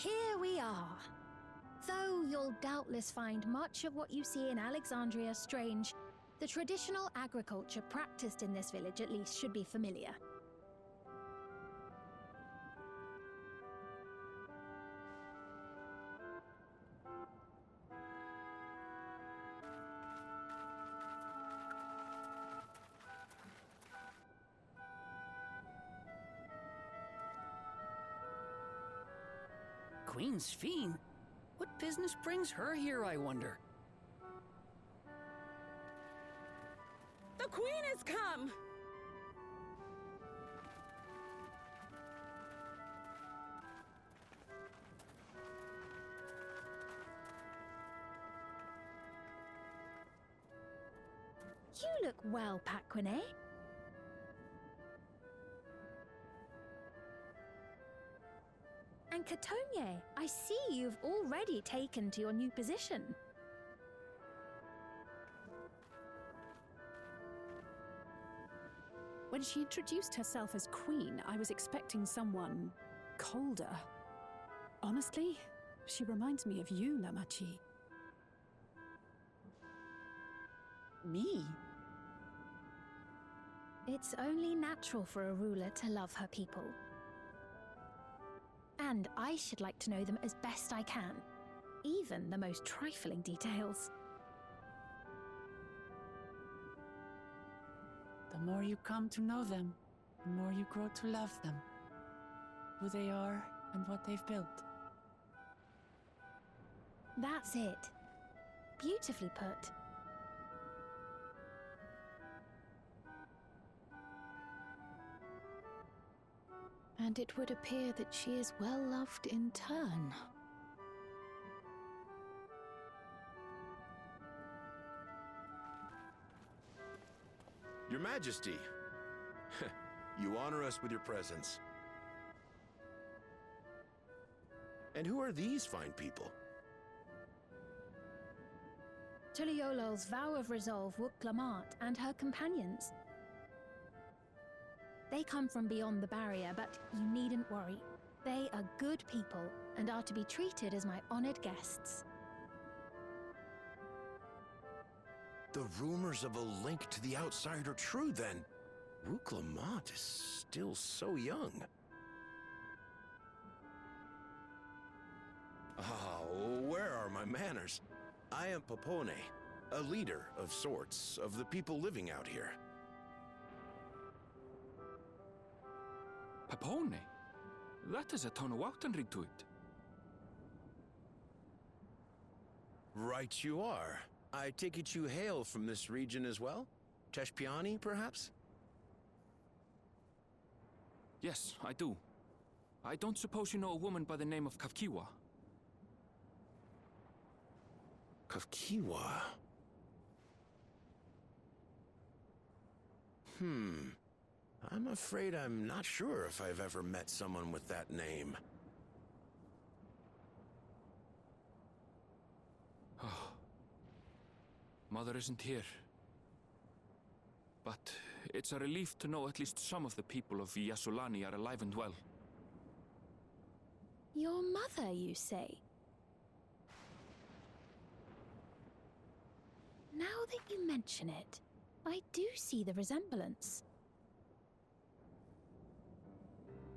Here we are. Though you'll doubtless find much of what you see in Alexandria strange, the traditional agriculture practiced in this village at least should be familiar. Queen Sphene? What business brings her here, I wonder? The Queen has come! You look well, Paquine. And Catogne, I see you've already taken to your new position. When she introduced herself as queen, I was expecting someone colder. Honestly, she reminds me of you, Lamachi. Me? It's only natural for a ruler to love her people. And I should like to know them as best I can, even the most trifling details. The more you come to know them, the more you grow to love them. Who they are and what they've built. That's it. Beautifully put. And it would appear that she is well loved in turn. Your Majesty, you honor us with your presence. And who are these fine people? Tuliolol's vow of resolve Wuk-Lamat and her companions. They come from beyond the barrier, but you needn't worry. They are good people and are to be treated as my honored guests. The rumors of a link to the outside are true, then. Wuk-Lamat is still so young. Where are my manners? I am Popone, a leader of sorts of the people living out here. Papone? That is a Tonawautanrig to it. Right you are. I take it you hail from this region as well? Teshpiani, perhaps? Yes, I do. I don't suppose you know a woman by the name of Kafkiwa? Kafkiwa? I'm afraid I'm not sure if I've ever met someone with that name. Oh. Mother isn't here. But it's a relief to know at least some of the people of Yasulani are alive and well. Your mother, you say? Now that you mention it, I do see the resemblance.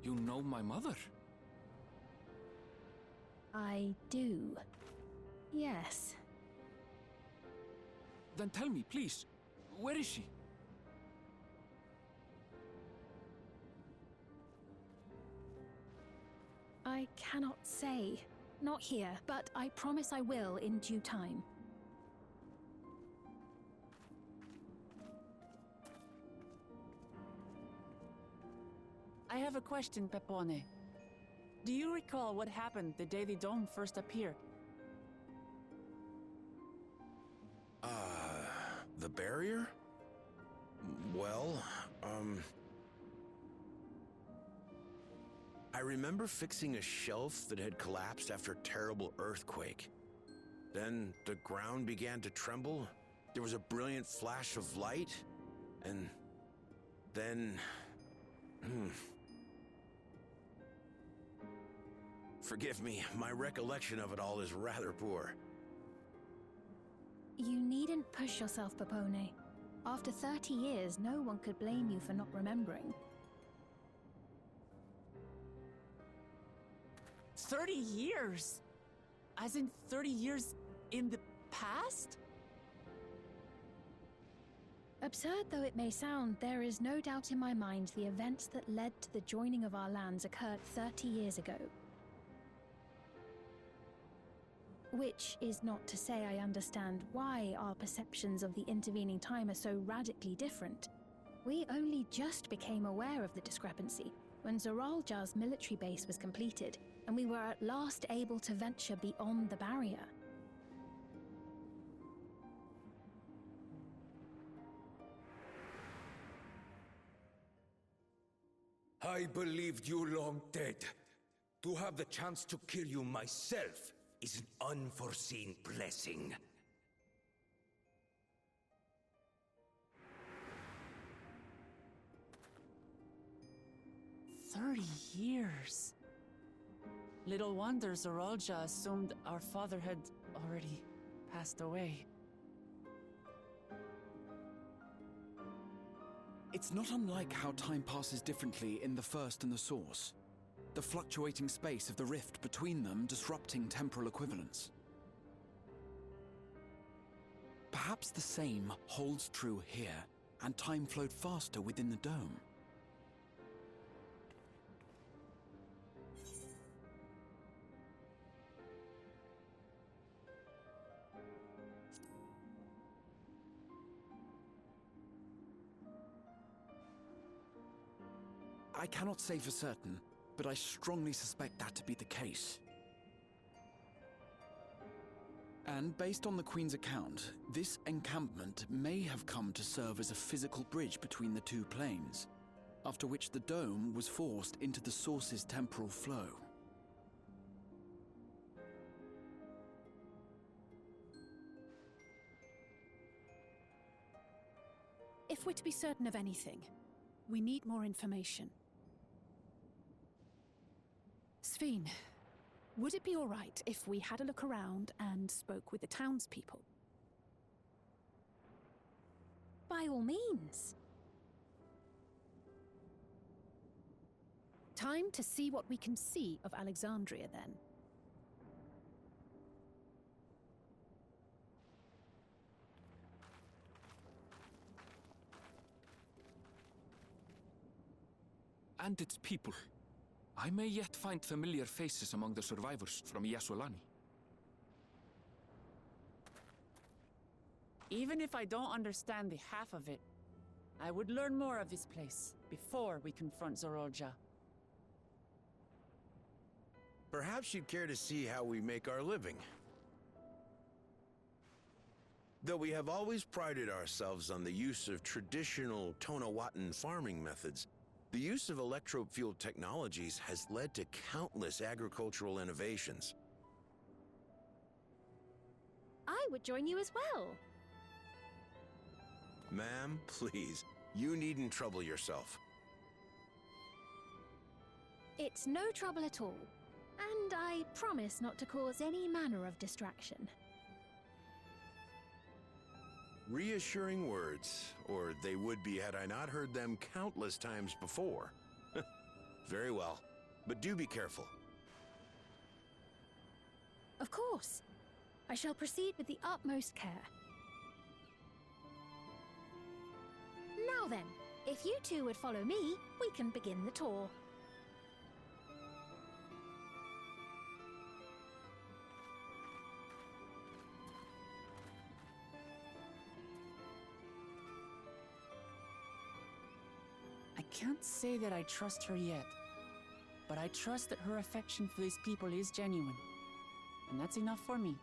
You know my mother? I do. Yes. Then tell me, please, where is she? I cannot say. Not here, but I promise I will in due time. I have a question, Pepone. Do you recall what happened the day the dome first appeared? The barrier? Well, I remember fixing a shelf that had collapsed after a terrible earthquake. Then the ground began to tremble. There was a brilliant flash of light, and then... Forgive me, my recollection of it all is rather poor. You needn't push yourself, Pepone. After 30 years, no one could blame you for not remembering. 30 years? As in 30 years in the past? Absurd though it may sound, there is no doubt in my mind the events that led to the joining of our lands occurred 30 years ago. Which is not to say I understand why our perceptions of the intervening time are so radically different. We only just became aware of the discrepancy when Zoralja's military base was completed, and we were at last able to venture beyond the barrier. I believed you long dead. To have the chance to kill you myself is an unforeseen blessing. "30 years. Little wonder Zoralja assumed our father had already passed away. It's not unlike how time passes differently in the First and the Source. The fluctuating space of the rift between them disrupting temporal equivalence. Perhaps the same holds true here, and time flowed faster within the dome. I cannot say for certain, but I strongly suspect that to be the case. And based on the Queen's account, this encampment may have come to serve as a physical bridge between the two planes, after which the dome was forced into the Source's temporal flow. If we're to be certain of anything, we need more information. Sphene, would it be all right if we had a look around and spoke with the townspeople? By all means. Time to see what we can see of Alexandria, then. And its people. I may yet find familiar faces among the survivors from Yassolani. Even if I don't understand the half of it, I would learn more of this place before we confront Zoralja. Perhaps you'd care to see how we make our living. Though we have always prided ourselves on the use of traditional Tonawatan farming methods, the use of electro-fueled technologies has led to countless agricultural innovations. I would join you as well. Ma'am, please, you needn't trouble yourself. It's no trouble at all, and I promise not to cause any manner of distraction. Reassuring words, or they would be had I not heard them countless times before. Very well, but do be careful. Of course. I shall proceed with the utmost care. Now then, if you two would follow me, we can begin the tour. I can't say that I trust her yet, but I trust that her affection for these people is genuine, and that's enough for me.